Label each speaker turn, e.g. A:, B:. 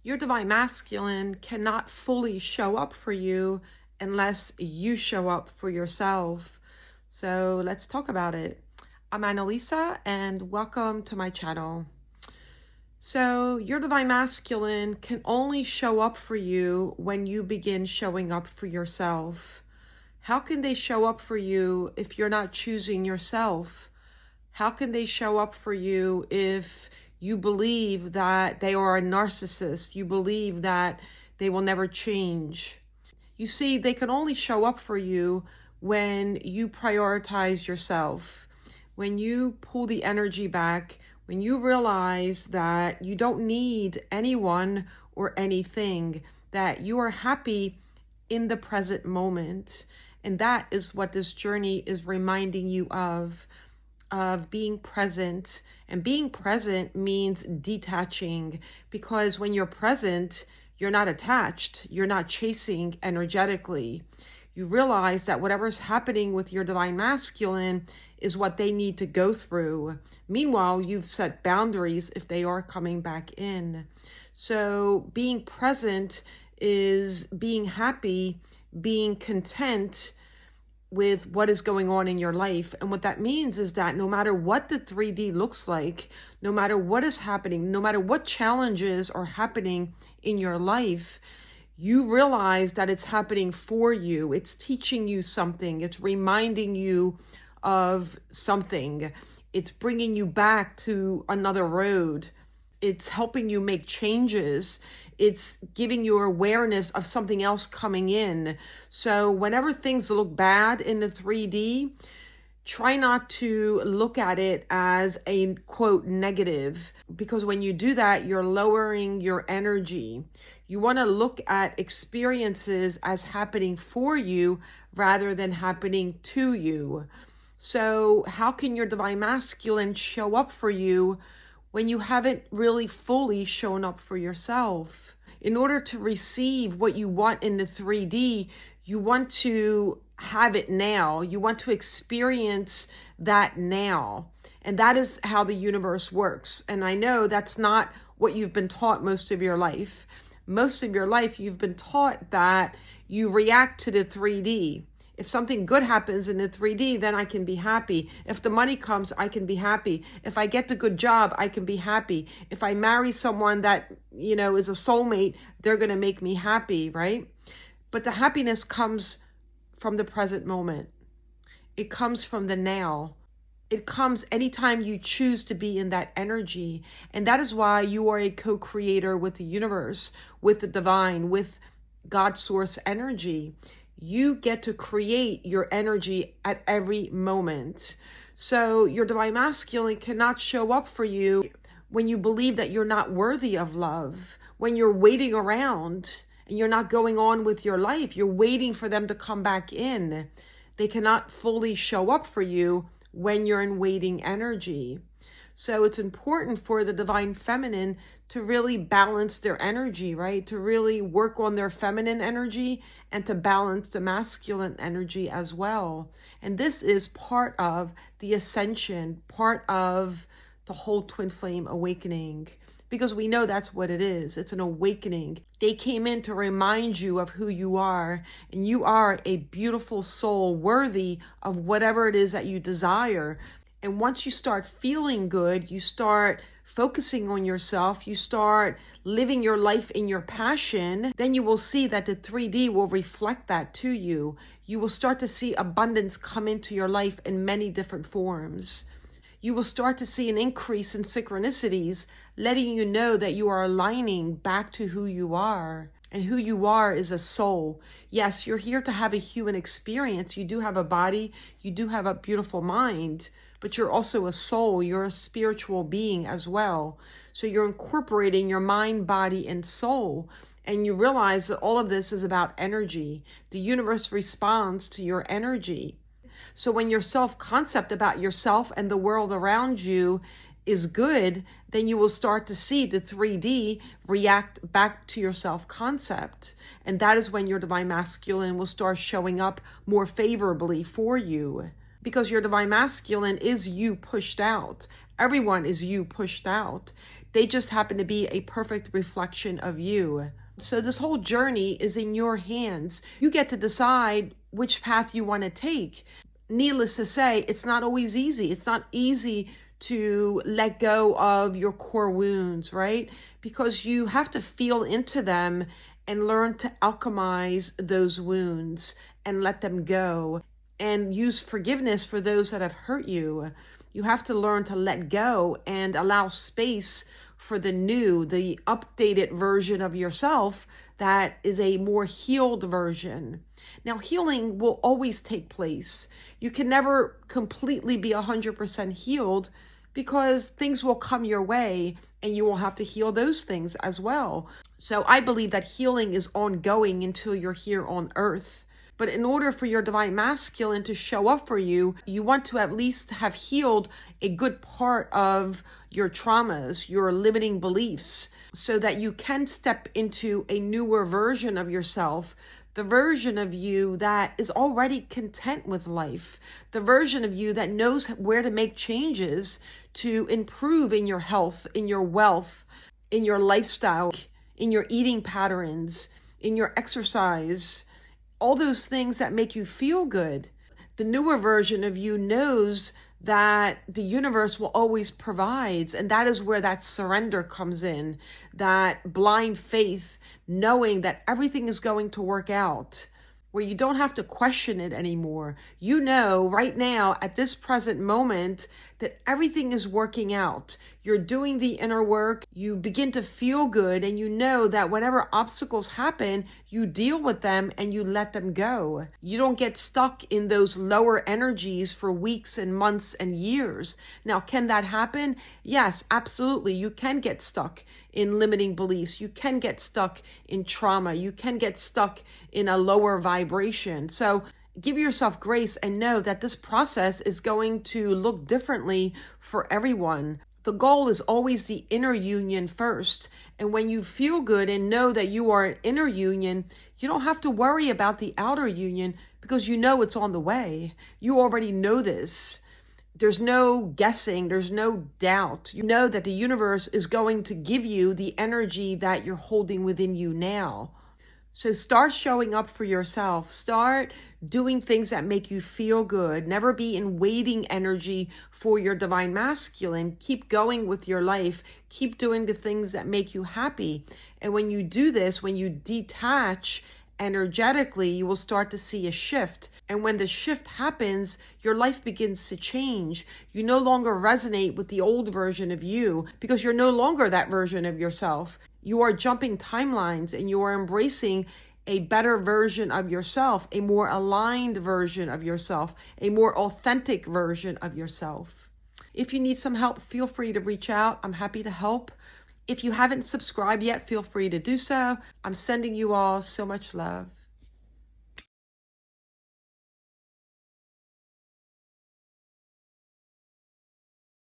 A: Your divine masculine cannot fully show up for you unless you show up for yourself. So let's talk about it. I'm Annalisa and welcome to my channel. So your divine masculine can only show up for you when you begin showing up for yourself. How can they show up for you if you're not choosing yourself? How can they show up for you if you believe that they are a narcissist? You believe that they will never change. You see, they can only show up for you when you prioritize yourself, when you pull the energy back, when you realize that you don't need anyone or anything, that you are happy in the present moment. And that is what this journey is reminding you of being present. And being present means detaching, because when you're present, you're not attached, you're not chasing energetically. You realize that whatever's happening with your divine masculine is what they need to go through. Meanwhile, you've set boundaries if they are coming back in. So being present is being happy, being content with what is going on in your life. And what that means is that no matter what the 3D looks like, no matter what is happening, no matter what challenges are happening in your life, you realize that it's happening for you. It's teaching you something. It's reminding you of something. It's bringing you back to another road. It's helping you make changes. It's giving you awareness of something else coming in. So whenever things look bad in the 3D, try not to look at it as a quote negative, because when you do that, you're lowering your energy. You want to look at experiences as happening for you rather than happening to you. So how can your divine masculine show up for you when you haven't really fully shown up for yourself? In order to receive what you want in the 3D, you want to have it now. You want to experience that now. And that is how the universe works. And I know that's not what you've been taught most of your life. Most of your life, you've been taught that you react to the 3D. If something good happens in the 3D, then I can be happy. If the money comes, I can be happy. If I get the good job, I can be happy. If I marry someone that, is a soulmate, they're going to make me happy, right? But the happiness comes from the present moment. It comes from the now. It comes anytime you choose to be in that energy. And that is why you are a co-creator with the universe, with the divine, with God source energy. You get to create your energy at every moment. So your divine masculine cannot show up for you when you believe that you're not worthy of love, when you're waiting around and you're not going on with your life. You're waiting for them to come back in. They cannot fully show up for you when you're in waiting energy. So it's important for the divine feminine to really balance their energy, right? To really work on their feminine energy and to balance the masculine energy as well. And this is part of the ascension, part of the whole twin flame awakening, because we know that's what it is. It's an awakening. They came in to remind you of who you are, and you are a beautiful soul worthy of whatever it is that you desire. And once you start feeling good, you start focusing on yourself, you start living your life in your passion, then you will see that the 3D will reflect that to you. You will start to see abundance come into your life in many different forms. You will start to see an increase in synchronicities, letting you know that you are aligning back to who you are. And who you are is a soul. Yes, you're here to have a human experience. You do have a body, you do have a beautiful mind, but you're also a soul. You're a spiritual being as well. So you're incorporating your mind, body, and soul. And you realize that all of this is about energy. The universe responds to your energy. So when your self-concept about yourself and the world around you is good, then you will start to see the 3D react back to your self-concept. And that is when your divine masculine will start showing up more favorably for you. Because your divine masculine is you pushed out. Everyone is you pushed out. They just happen to be a perfect reflection of you. So this whole journey is in your hands. You get to decide which path you want to take. Needless to say, it's not always easy. It's not easy to let go of your core wounds, right? Because you have to feel into them and learn to alchemize those wounds and let them go and use forgiveness for those that have hurt you. You have to learn to let go and allow space for the new, the updated version of yourself that is a more healed version. Now, healing will always take place. You can never completely be 100% healed because things will come your way and you will have to heal those things as well. So I believe that healing is ongoing until you're here on earth. But in order for your divine masculine to show up for you, you want to at least have healed a good part of your traumas, your limiting beliefs, so that you can step into a newer version of yourself, the version of you that is already content with life, the version of you that knows where to make changes to improve in your health, in your wealth, in your lifestyle, in your eating patterns, in your exercise, all those things that make you feel good. The newer version of you knows that the universe will always provide, and that is where that surrender comes in, that blind faith, knowing that everything is going to work out, where you don't have to question it anymore. You know right now at this present moment that everything is working out. You're doing the inner work, you begin to feel good, and you know that whenever obstacles happen, you deal with them and you let them go. You don't get stuck in those lower energies for weeks and months and years. Now, can that happen? Yes, absolutely. You can get stuck in limiting beliefs. You can get stuck in trauma. You can get stuck in a lower vibration. So give yourself grace and know that this process is going to look differently for everyone. The goal is always the inner union first. And when you feel good and know that you are an inner union, you don't have to worry about the outer union because you know it's on the way. You already know this. There's no guessing. There's no doubt. You know that the universe is going to give you the energy that you're holding within you now. So start showing up for yourself. Start doing things that make you feel good. Never be in waiting energy for your divine masculine. Keep going with your life. Keep doing the things that make you happy. And when you do this, when you detach energetically, you will start to see a shift. And when the shift happens, your life begins to change. You no longer resonate with the old version of you because you're no longer that version of yourself. You are jumping timelines and you are embracing a better version of yourself, a more aligned version of yourself, a more authentic version of yourself. If you need some help, feel free to reach out. I'm happy to help. If you haven't subscribed yet, feel free to do so. I'm sending you all so much love.